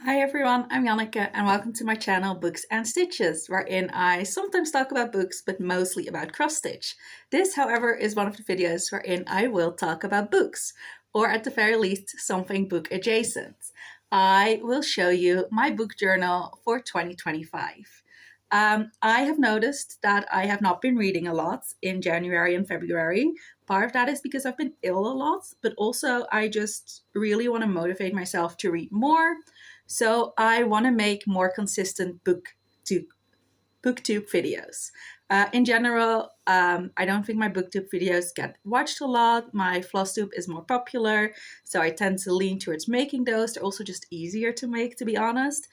Hi everyone, I'm Janneke and welcome to my channel Books and Stitches, wherein I sometimes talk about books but mostly about cross stitch. This, however, is one of the videos wherein I will talk about books, or at the very least something book adjacent. I will show you my book journal for 2025. I have noticed that I have not been reading a lot in January and February. Part of that is because I've been ill a lot, but also I just really want to motivate myself to read more. So I want to make more consistent booktube videos. In general, I don't think my booktube videos get watched a lot. My flosstube is more popular, so I tend to lean towards making those. They're also just easier to make, to be honest.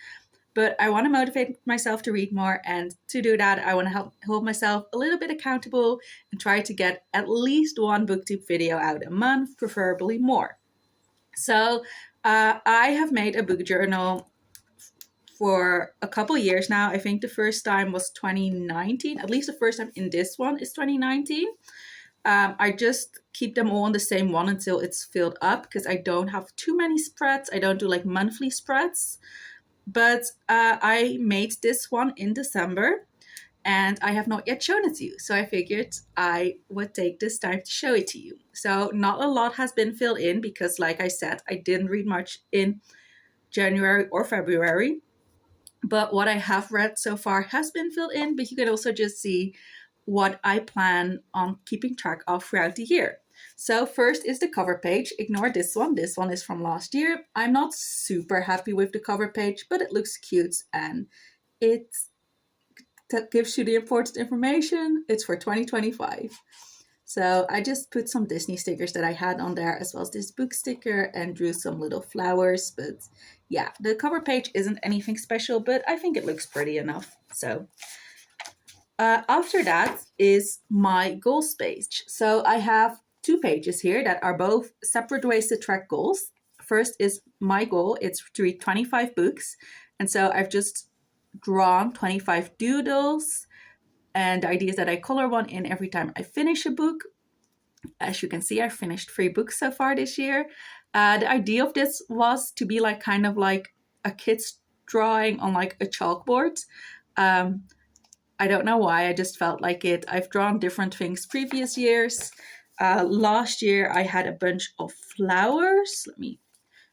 But I want to motivate myself to read more, and to do that, I want to hold myself a little bit accountable and try to get at least one booktube video out a month, preferably more. So I have made a book journal for a couple years now. I think the first time was 2019. At least the first time in this one is 2019. I just keep them all on the same one until it's filled up because I don't have too many spreads. I don't do like monthly spreads. But I made this one in December and I have not yet shown it to you. So I figured I would take this time to show it to you. So not a lot has been filled in because, like I said, I didn't read much in January or February. But what I have read so far has been filled in, but you can also just see what I plan on keeping track of throughout the year. So first is the cover page. Ignore this one. This one is from last year. I'm not super happy with the cover page, but it looks cute and it gives you the important information. It's for 2025. So I just put some Disney stickers that I had on there, as well as this book sticker, and drew some little flowers. But yeah, the cover page isn't anything special, but I think it looks pretty enough. So after that is my goals page. So I have two pages here that are both separate ways to track goals. First is my goal. It's to read 25 books. And so I've just drawn 25 doodles. And the idea is that I color one in every time I finish a book. As you can see, I finished 3 books so far this year. The idea of this was to be like kind of like a kid's drawing on like a chalkboard. I don't know why, I just felt like it. I've drawn different things previous years. Last year I had a bunch of flowers. Let me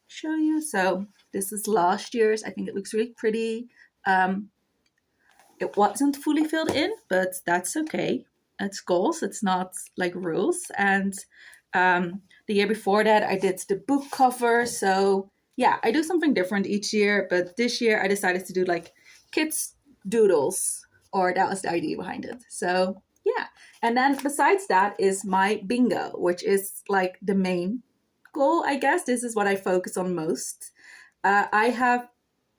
show you. So this is last year's. I think it looks really pretty. It wasn't fully filled in, but that's okay. It's goals, it's not like rules. And the year before that, I did the book cover. So yeah, I do something different each year. But this year, I decided to do like kids' doodles, or that was the idea behind it. So yeah. And then besides that is my bingo, which is like the main goal, I guess. This is what I focus on most. I have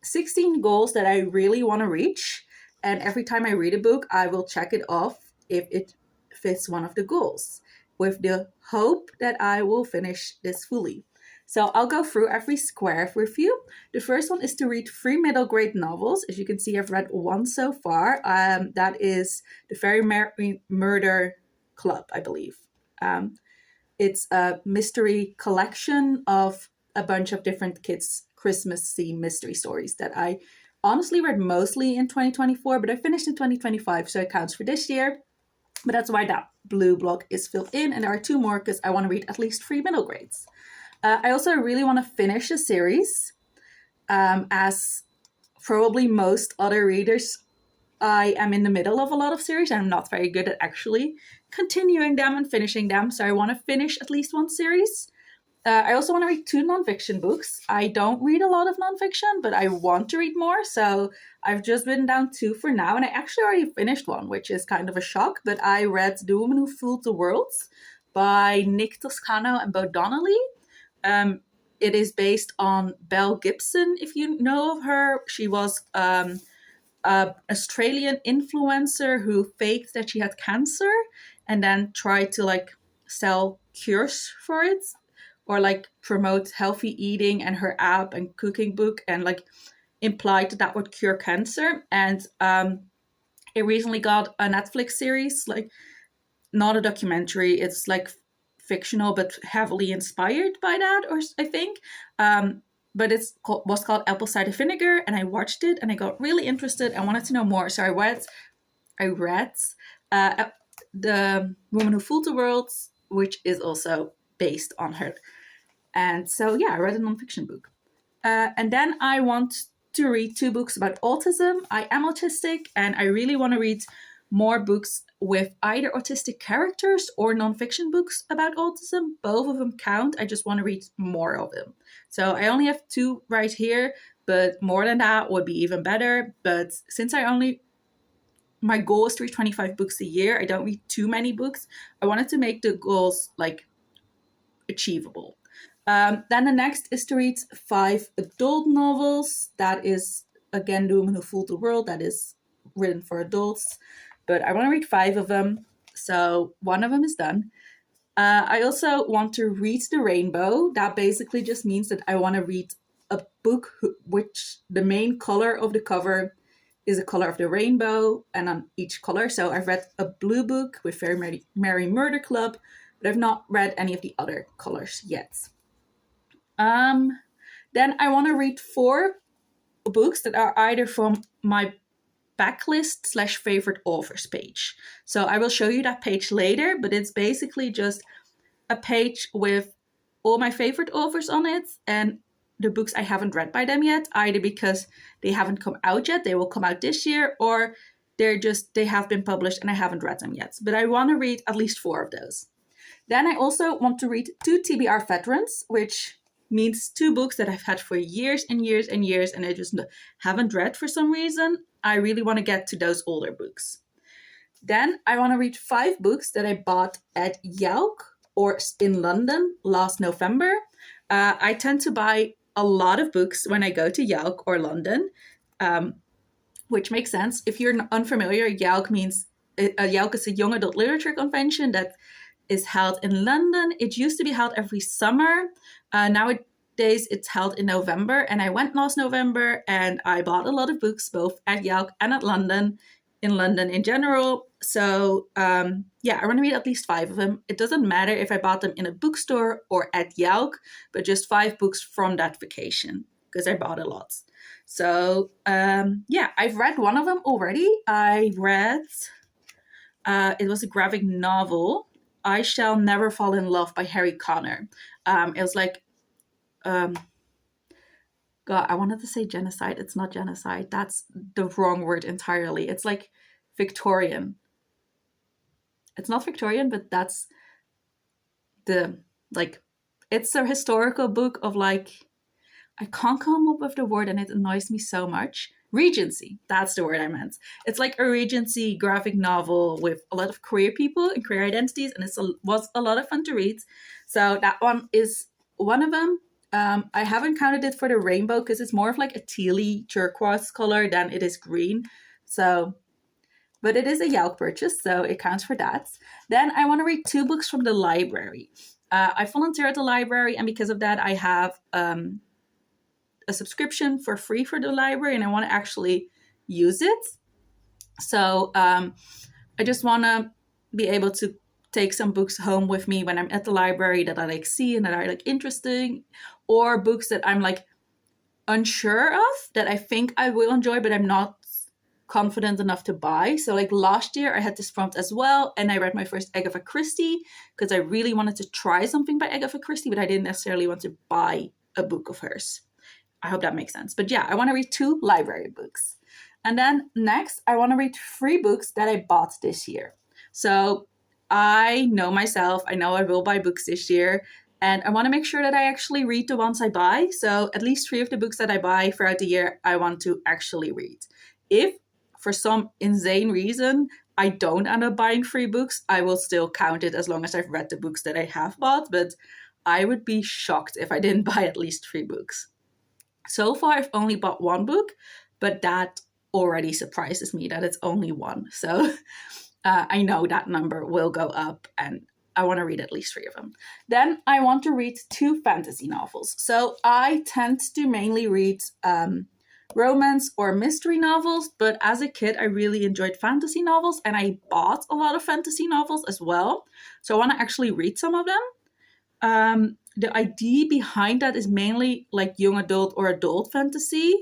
16 goals that I really want to reach. And every time I read a book, I will check it off if it fits one of the goals, with the hope that I will finish this fully. So I'll go through every square with you. The first one is to read 3 middle grade novels. As you can see, I've read one so far. That is The Fairy Murder Club, I believe. It's a mystery collection of a bunch of different kids' Christmas-themed mystery stories that I honestly read mostly in 2024, but I finished in 2025, so it counts for this year. But that's why that blue block is filled in, and there are 2 more because I want to read at least 3 middle grades. I also really want to finish a series. As probably most other readers, I am in the middle of a lot of series, and I'm not very good at actually continuing them and finishing them, so I want to finish at least one series. I also want to read 2 nonfiction books. I don't read a lot of nonfiction, but I want to read more. So I've just written down 2 for now. And I actually already finished one, which is kind of a shock. But I read The Woman Who Fooled the World by Nick Toscano and Bo Donnelly. It is based on Belle Gibson, if you know of her. She was an Australian influencer who faked that she had cancer and then tried to like sell cures for it, or like promote healthy eating and her app and cooking book, and like implied that would cure cancer. And it recently got a Netflix series, like not a documentary. It's like fictional, but heavily inspired by that, or I think. but was called Apple Cider Vinegar, and I watched it and I got really interested. I wanted to know more, so I read uh, The Woman Who Fooled the World, which is also based on her. And so, yeah, I read a nonfiction book. And then I want to read 2 books about autism. I am autistic, and I really want to read more books with either autistic characters or nonfiction books about autism. Both of them count. I just want to read more of them. So I only have 2 right here, but more than that would be even better. But since my goal is to read 25 books a year, I don't read too many books. I wanted to make the goals like achievable. Then the next is to read 5 adult novels. That is, again, The Woman Who Fooled the World. That is written for adults. But I want to read 5 of them. So 1 of them is done. I also want to read The Rainbow. That basically just means that I want to read a book which the main color of the cover is the color of the rainbow, and on each color. So I've read a blue book with Very Merry Murder Club, but I've not read any of the other colors yet. Then I want to read 4 books that are either from my backlist / favorite authors page. So I will show you that page later, but it's basically just a page with all my favorite authors on it and the books I haven't read by them yet, either because they haven't come out yet, they will come out this year, or they have been published and I haven't read them yet. But I want to read at least 4 of those. Then I also want to read 2 TBR veterans, which means 2 books that I've had for years and years and years and I just haven't read for some reason. I really want to get to those older books. Then I want to read 5 books that I bought at Yelk or in London last November. I tend to buy a lot of books when I go to Yelk or London, which makes sense. If you're unfamiliar, Yelk is a young adult literature convention that is held in London. It used to be held every summer. Nowadays, it's held in November, and I went last November, and I bought a lot of books, both at Yelk and at London, in general. So, I want to read at least 5 of them. It doesn't matter if I bought them in a bookstore or at Yelk, but just 5 books from that vacation, because I bought a lot. So, I've read one of them already. I read, it was a graphic novel, I Shall Never Fall in Love by Harry Connor. It was like, God, I wanted to say genocide. It's not genocide. That's the wrong word entirely. It's like Victorian. It's not Victorian, but that's it's a historical book of I can't come up with the word and it annoys me so much. Regency, that's the word I meant. It's like a Regency graphic novel with a lot of queer people and queer identities, and was a lot of fun to read. So that one is one of them. I haven't counted it for the rainbow because it's more of like a tealy turquoise color than it is green. So, but it is a Yelk purchase, so it counts for that. Then I want to read 2 books from the library. I volunteer at the library, and because of that, I have a subscription for free for the library, and I want to actually use it. So I just want to be able to take some books home with me when I'm at the library that I see and that are interesting, or books that I'm unsure of that I think I will enjoy, but I'm not confident enough to buy. So last year I had this prompt as well, and I read my first Agatha Christie because I really wanted to try something by Agatha Christie, but I didn't necessarily want to buy a book of hers. I hope that makes sense. But yeah, I want to read 2 library books. And then next, I want to read 3 books that I bought this year. So I know myself. I know I will buy books this year. And I want to make sure that I actually read the ones I buy. So at least 3 of the books that I buy throughout the year, I want to actually read. If for some insane reason I don't end up buying 3 books, I will still count it as long as I've read the books that I have bought. But I would be shocked if I didn't buy at least 3 books. So far, I've only bought 1 book, but that already surprises me that it's only 1. So I know that number will go up, and I want to read at least 3 of them. Then I want to read 2 fantasy novels. So I tend to mainly read romance or mystery novels, but as a kid, I really enjoyed fantasy novels, and I bought a lot of fantasy novels as well. So I want to actually read some of them. the idea behind that is mainly like young adult or adult fantasy,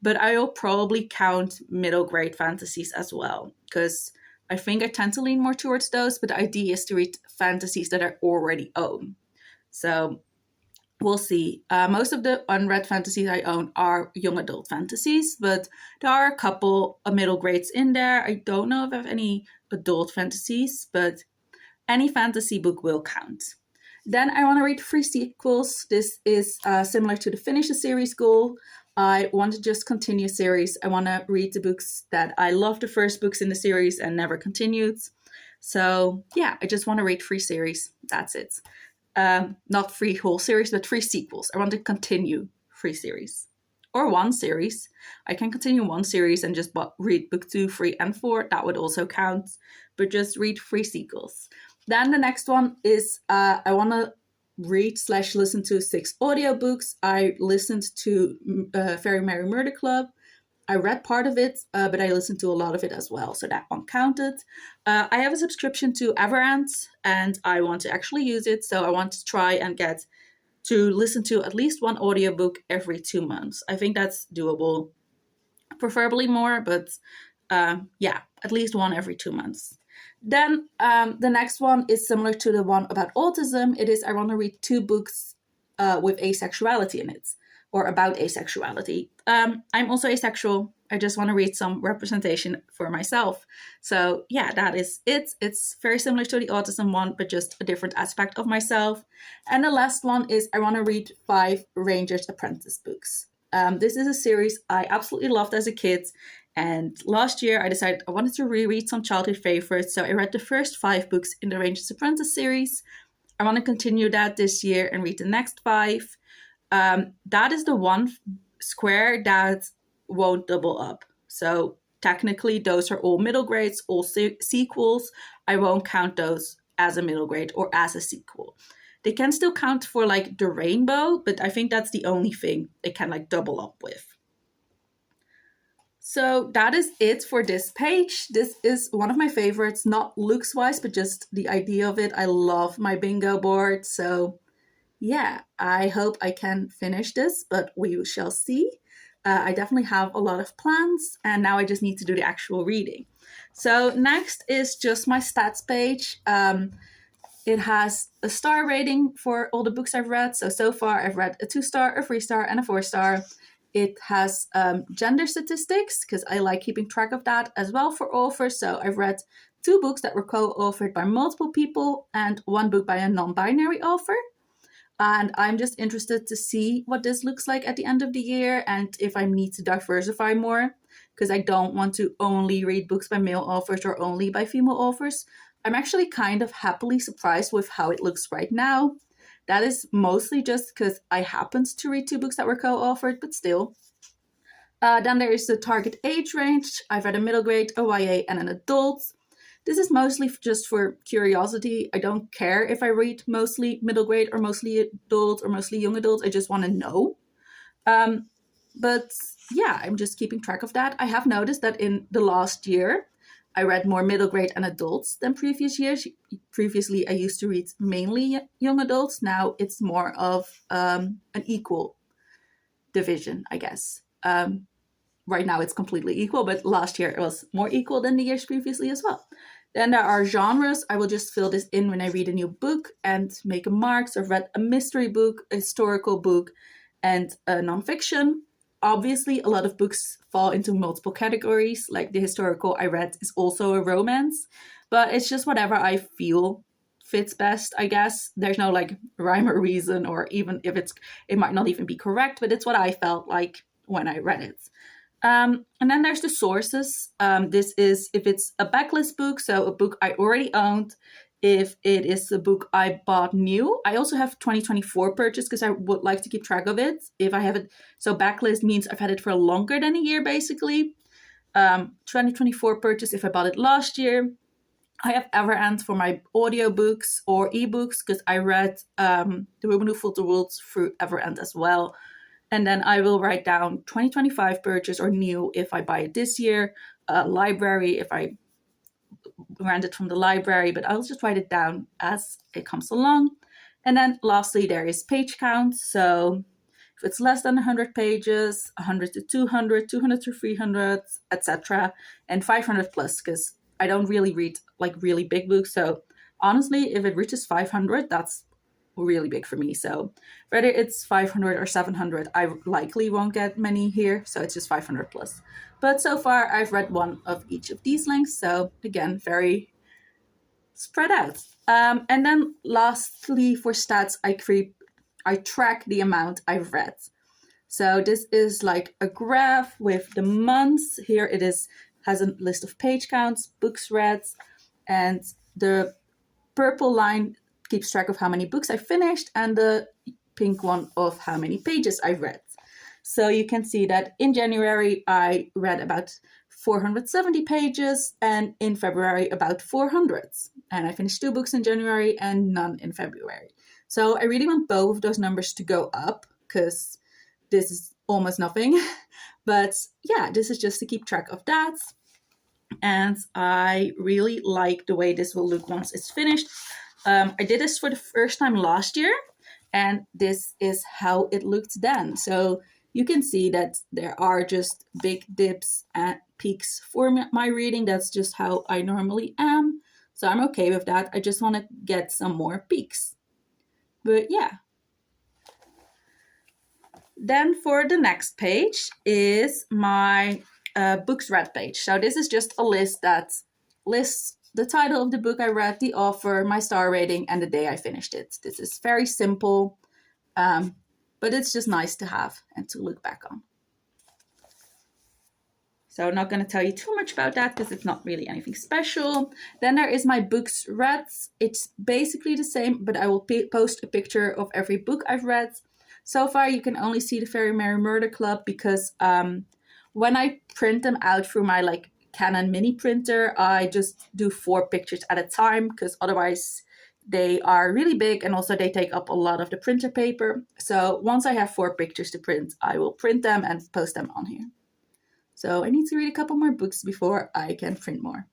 but I'll probably count middle grade fantasies as well, because I think I tend to lean more towards those, but the idea is to read fantasies that I already own. So we'll see. Most of the unread fantasies I own are young adult fantasies, but there are a couple of middle grades in there. I don't know if I have any adult fantasies, but any fantasy book will count. Then I want to read 3 sequels. This is similar to the finish a series goal. I want to just continue a series. I want to read the books that I love the first books in the series and never continued. So yeah, I just want to read 3 series. That's it. Not 3 whole series, but 3 sequels. I want to continue 3 series. Or 1 series. I can continue 1 series and just read book 2, 3, and 4. That would also count. But just read 3 sequels. Then the next one is I want to read/listen to 6 audiobooks. I listened to Very Merry Murder Club. I read part of it, but I listened to a lot of it as well, so that one counted. I have a subscription to wnat, and I want to actually use it, so I want to try and get to listen to at least 1 audiobook every 2 months. I think that's doable. Preferably more, but yeah, at least 1 every 2 months. Then the next one is similar to the one about autism. It is I want to read 2 books with asexuality in it, or about asexuality. I'm also asexual. I just want to read some representation for myself. So yeah, that is it. It's very similar to the autism one, but just a different aspect of myself. And the last one is I want to read 5 Ranger's Apprentice books. This is a series I absolutely loved as a kid. And last year I decided I wanted to reread some childhood favorites. So I read the first 5 books in the Ranger's Apprentice series. I want to continue that this year and read the next 5. That is the one square that won't double up. So technically those are all middle grades, all sequels. I won't count those as a middle grade or as a sequel. They can still count for like the rainbow, but I think that's the only thing they can like double up with. So that is it for this page. This is one of my favorites, not looks wise, but just the idea of it. I love my bingo board. So yeah, I hope I can finish this, but we shall see. I definitely have a lot of plans, and now I just need to do the actual reading. So next is just my stats page. It has a star rating for all the books I've read. So far I've read a 2-star, a 3-star, and a 4-star. It has gender statistics, because I like keeping track of that as well for authors. So I've read 2 books that were co-authored by multiple people and 1 book by a non-binary author. And I'm just interested to see what this looks like at the end of the year and if I need to diversify more, because I don't want to only read books by male authors or only by female authors. I'm actually kind of happily surprised with how it looks right now. That is mostly just because I happened to read 2 books that were co-authored, but still. Then there is the target age range. I've read a middle grade, a YA, and an adult. This is mostly just for curiosity. I don't care if I read mostly middle grade or mostly adult or mostly young adult. I just want to know. But yeah, I'm just keeping track of that. I have noticed that in the last year, I read more middle grade and adults than previous years. Previously, I used to read mainly young adults. Now it's more of an equal division, I guess. Right now it's completely equal, but last year it was more equal than the years previously as well. Then there are genres. I will just fill this in when I read a new book and make a mark. So I've read a mystery book, a historical book, and a nonfiction. Obviously, a lot of books fall into multiple categories. Like the historical I read is also a romance, but it's just whatever I feel fits best, I guess. There's no like rhyme or reason, or even if it might not even be correct, but it's what I felt like when I read it. And then there's the sources. This is if it's a backlist book, so a book I already owned. If it is a book I bought new, I also have 2024 purchase because I would like to keep track of it. If I have it, so backlist means I've had it for longer than a year, basically. 2024 purchase if I bought it last year. I have Everend for my audiobooks or ebooks because I read The Woman Who Fought the World through Everend as well. And then I will write down 2025 purchase or new if I buy it this year. Library if I rent it from the library, but I'll just write it down as it comes along. And then lastly, there is page count. So if it's less than 100 pages, 100 to 200, 200 to 300, etc. And 500 plus, because I don't really read like really big books. So honestly, if it reaches 500, that's really big for me. So whether it's 500 or 700, I likely won't get many here. So it's just 500 plus. But so far, I've read one of each of these lengths. So again, very spread out. And then lastly, for stats, I track the amount I've read. So this is like a graph with the months. Here it has a list of page counts, books read, and the purple line keeps track of how many books I finished, and the pink one of how many pages I read. So you can see that in January I read about 470 pages, and in February about 400. And I finished 2 books in January and none in February. So I really want both of those numbers to go up, because this is almost nothing. But yeah, this is just to keep track of that. And I really like the way this will look once it's finished. I did this for the first time last year, and this is how it looked then. So you can see that there are just big dips and peaks for my reading. That's just how I normally am. So I'm okay with that. I just want to get some more peaks. But yeah. Then for the next page is my books read page. So this is just a list that lists the title of the book I read, the author, my star rating, and the day I finished it. This is very simple, but it's just nice to have and to look back on. So I'm not going to tell you too much about that because it's not really anything special. Then there is my books read. It's basically the same, but I will post a picture of every book I've read. So far, you can only see the Very Merry Murder Club because when I print them out through my Canon mini printer, I just do 4 pictures at a time because otherwise they are really big and also they take up a lot of the printer paper. So once I have 4 pictures to print, I will print them and post them on here. So I need to read a couple more books before I can print more.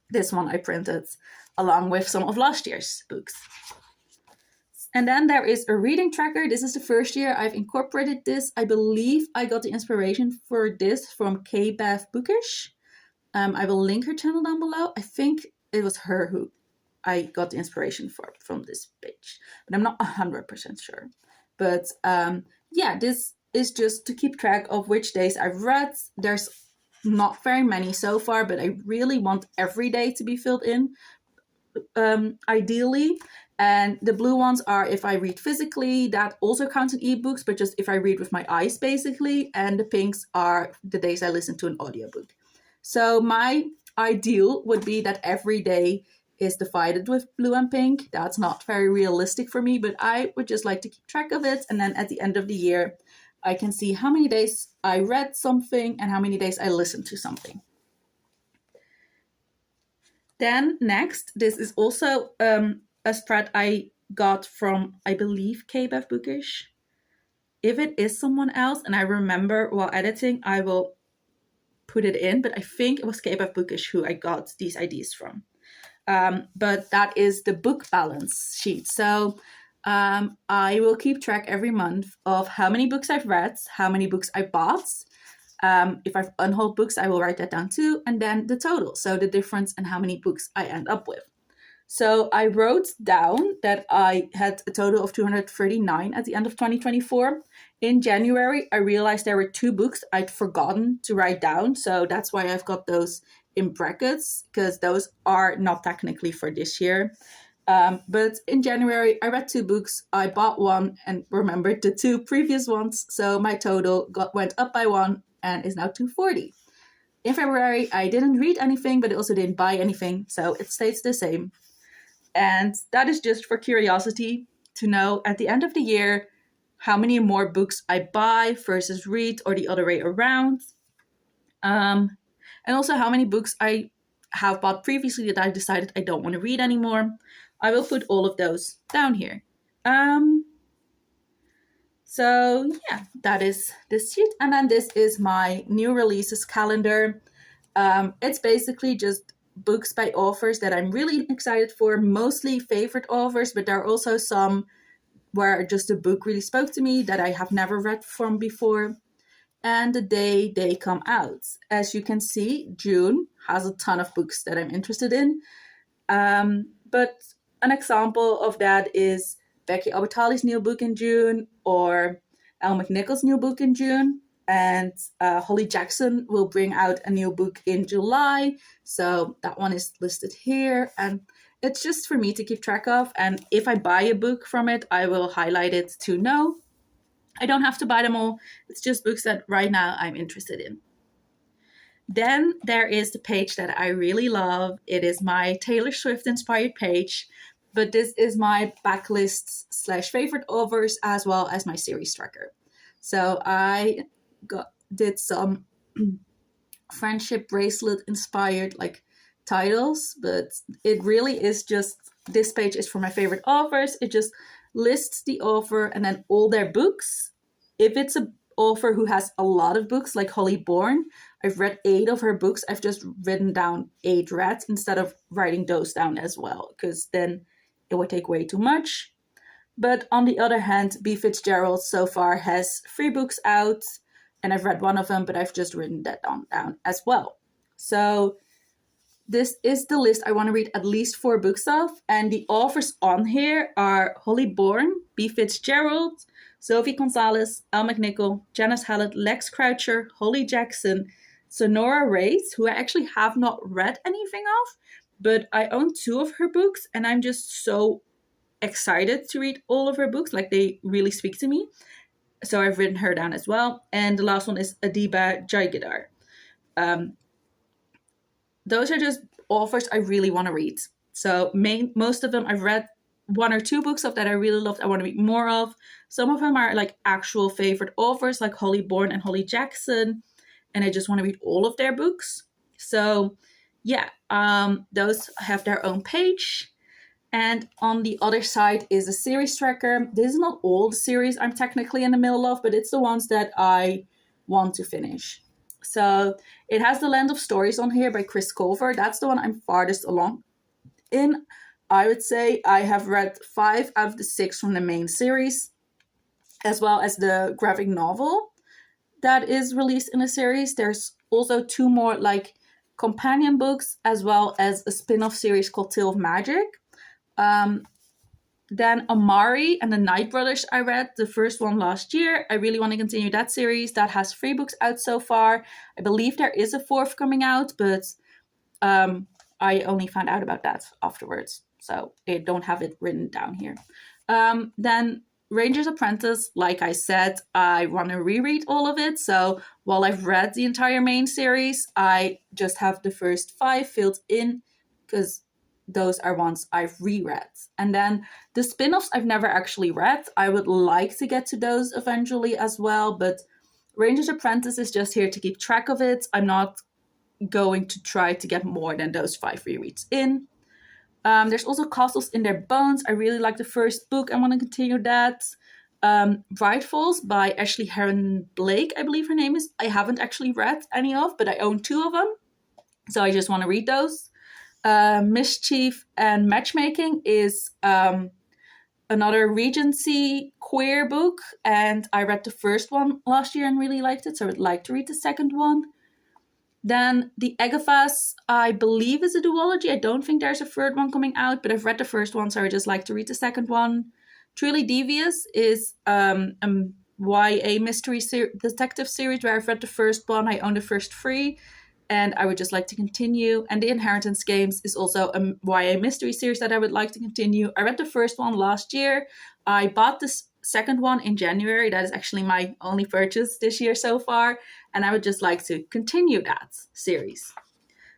This one I printed along with some of last year's books. And then there is a reading tracker. This is the first year I've incorporated this. I believe I got the inspiration for this from K-Beth Bookish. I will link her channel down below. I think it was her who I got the inspiration from this page, but I'm not 100% sure. But yeah, this is just to keep track of which days I've read. There's not very many so far, but I really want every day to be filled in, ideally. And the blue ones are if I read physically, that also counts in ebooks, but just if I read with my eyes, basically. And the pinks are the days I listen to an audiobook. So my ideal would be that every day is divided with blue and pink. That's not very realistic for me, but I would just like to keep track of it. And then at the end of the year, I can see how many days I read something and how many days I listened to something. Then next, this is also a spread I got from, I believe, K-Beth Bookish. If it is someone else and I remember while editing, I will put it in, but I think it was K-Beth Bookish who I got these ideas from. But that is the book balance sheet. So I will keep track every month of how many books I've read, how many books I bought. If I've unhauled books, I will write that down too. And then the total, so the difference in how many books I end up with. So I wrote down that I had a total of 239 at the end of 2024. In January, I realized there were 2 books I'd forgotten to write down. So that's why I've got those in brackets, because those are not technically for this year. But in January, I read 2 books. I bought one and remembered the 2 previous ones. So my total went up by 1 and is now 240. In February, I didn't read anything, but I also didn't buy anything. So it stays the same. And that is just for curiosity to know at the end of the year how many more books I buy versus read, or the other way around. And also how many books I have bought previously that I decided I don't want to read anymore. I will put all of those down here. So yeah, that is this sheet. And then this is my new releases calendar. It's basically just books by authors that I'm really excited for, mostly favorite authors, but there are also some where just a book really spoke to me that I have never read from before, and the day they come out. As you can see, June has a ton of books that I'm interested in. But an example of that is Becky Albertalli's new book in June, or Elle McNichol's new book in June. And Holly Jackson will bring out a new book in July. So that one is listed here. And it's just for me to keep track of. And if I buy a book from it, I will highlight it to know. I don't have to buy them all. It's just books that right now I'm interested in. Then there is the page that I really love. It is my Taylor Swift inspired page, but this is my backlists / favorite authors as well as my series tracker. So I did some friendship bracelet inspired like titles, but it really is just, this page is for my favorite authors. It just lists the author and then all their books. If it's an author who has a lot of books like Holly Bourne, I've read 8 of her books. I've just written down 8 read instead of writing those down as well, because then it would take way too much. But on the other hand, B. Fitzgerald so far has 3 books out, and I've read one of them, but I've just written that down as well. So this is the list I want to read at least 4 books of, and the authors on here are Holly Bourne, B. Fitzgerald, Sophie Gonzalez, Elle McNichol, Janice Hallett, Lex Croucher, Holly Jackson, Sonora Reyes, who I actually have not read anything of, but I own 2 of her books, and I'm just so excited to read all of her books. Like, they really speak to me. So I've written her down as well. And the last one is Adiba Jaigirdar. Those are just authors I really want to read. So most of them I've read 1 or 2 books of that I really loved. I want to read more of. Some of them are like actual favorite authors like Holly Bourne and Holly Jackson, and I just want to read all of their books. So yeah, those have their own page. And on the other side is a series tracker. This is not all the series I'm technically in the middle of, but it's the ones that I want to finish. So it has The Land of Stories on here by Chris Colfer. That's the one I'm farthest along in. I would say I have read 5 out of the 6 from the main series, as well as the graphic novel that is released in the series. There's also 2 more like companion books, as well as a spin-off series called Tale of Magic. Then Amari and the Night Brothers I read, the first one last year. I really want to continue that series. That has 3 books out so far. I believe there is a 4th coming out, but I only found out about that afterwards. So I don't have it written down here. Then Ranger's Apprentice, like I said, I want to reread all of it. So while I've read the entire main series, I just have the first 5 filled in because those are ones I've reread. And then the spin-offs I've never actually read. I would like to get to those eventually as well, but Ranger's Apprentice is just here to keep track of it. I'm not going to try to get more than those 5 rereads in. There's also Castles in Their Bones. I really like the first book. I want to continue that. Bright Falls by Ashley Heron Blake, I believe her name is. I haven't actually read any of, but I own 2 of them. So I just want to read those. Mischief and Matchmaking is another Regency queer book, and I read the first one last year and really liked it, so I would like to read the second one. Then The Agathas, I believe, is a duology. I don't think there's a 3rd one coming out, but I've read the first one, so I would just like to read the second one. Truly Devious is a YA mystery detective series where I've read the first one. I own the first 3. And I would just like to continue. And The Inheritance Games is also a YA mystery series that I would like to continue. I read the first one last year. I bought the second one in January. That is actually my only purchase this year so far. And I would just like to continue that series.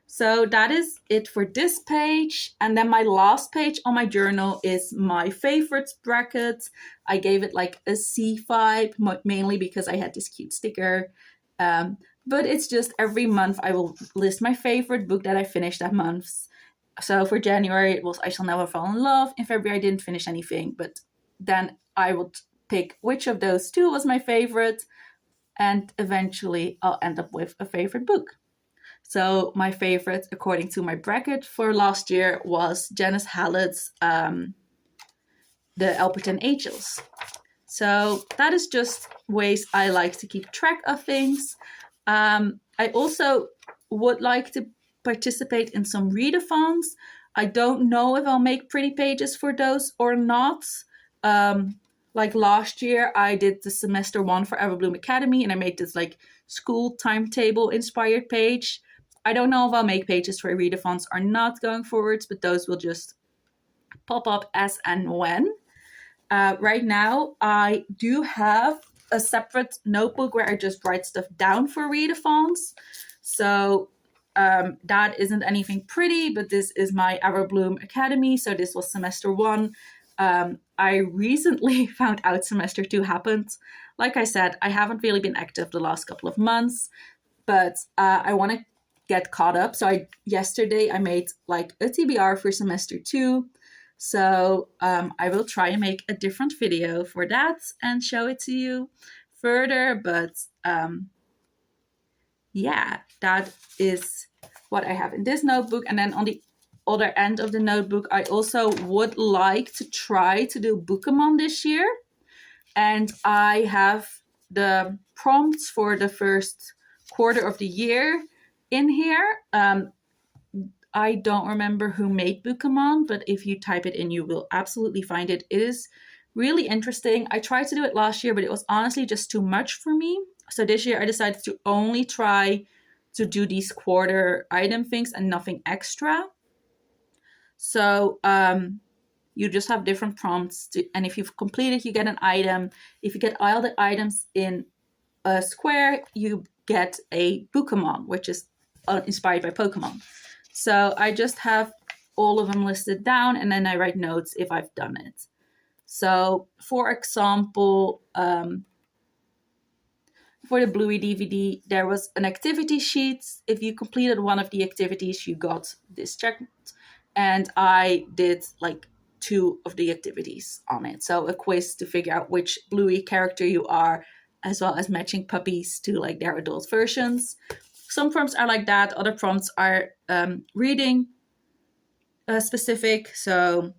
So that is it for this page. And then my last page on my journal is my favorites bracket. I gave it like a C vibe, mainly because I had this cute sticker. But it's just every month I will list my favorite book that I finished that month. So for January, it was I Shall Never Fall in Love. In February, I didn't finish anything, but then I would pick which of those 2 was my favorite. And eventually I'll end up with a favorite book. So my favorite, according to my bracket for last year, was Janice Hallett's the Elperton Angels. So that is just ways I like to keep track of things. I also would like to participate in some readathons. I don't know if I'll make pretty pages for those or not. Like last year, I did the semester 1 for Everbloom Academy, and I made this like school timetable inspired page. I don't know if I'll make pages for readathons or not going forwards, but those will just pop up as and when. Right now, I do have a separate notebook where I just write stuff down for readathons. So that isn't anything pretty, but this is my Everbloom Academy. So this was semester 1. I recently found out semester 2 happened. Like I said, I haven't really been active the last couple of months, but I want to get caught up. So yesterday I made like a TBR for semester 2. So I will try and make a different video for that and show it to you further. But yeah, that is what I have in this notebook. And then on the other end of the notebook, I also would like to try to do Bookemon this year. And I have the prompts for the first quarter of the year in here. I don't remember who made Bookemon, but if you type it in, you will absolutely find it. It is really interesting. I tried to do it last year, but it was honestly just too much for me. So this year I decided to only try to do these quarter item things and nothing extra. So you just have different prompts, and if you've completed, you get an item. If you get all the items in a square, you get a Bookemon, which is inspired by Pokemon. So I just have all of them listed down, and then I write notes if I've done it. So, for example, for the Bluey DVD, there was an activity sheet. If you completed one of the activities, you got this checked. And I did like 2 of the activities on it. So a quiz to figure out which Bluey character you are, as well as matching puppies to like their adult versions. Some prompts are like that. Other prompts are reading specific. So,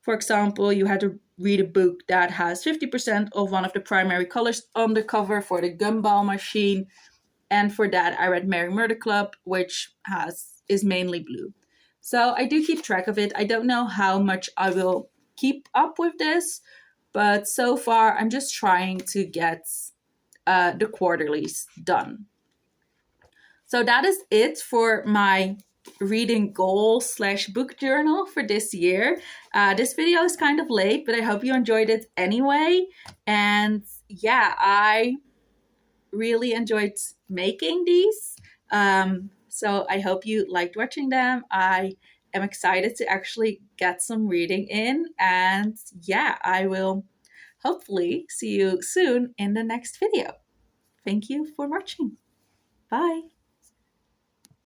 for example, you had to read a book that has 50% of one of the primary colors on the cover for the Gumball machine. And for that, I read Merry Murder Club, which is mainly blue. So I do keep track of it. I don't know how much I will keep up with this, but so far I'm just trying to get the quarterlies done. So that is it for my reading goal / book journal for this year. This video is kind of late, but I hope you enjoyed it anyway. And yeah, I really enjoyed making these. So I hope you liked watching them. I am excited to actually get some reading in. And yeah, I will hopefully see you soon in the next video. Thank you for watching. Bye.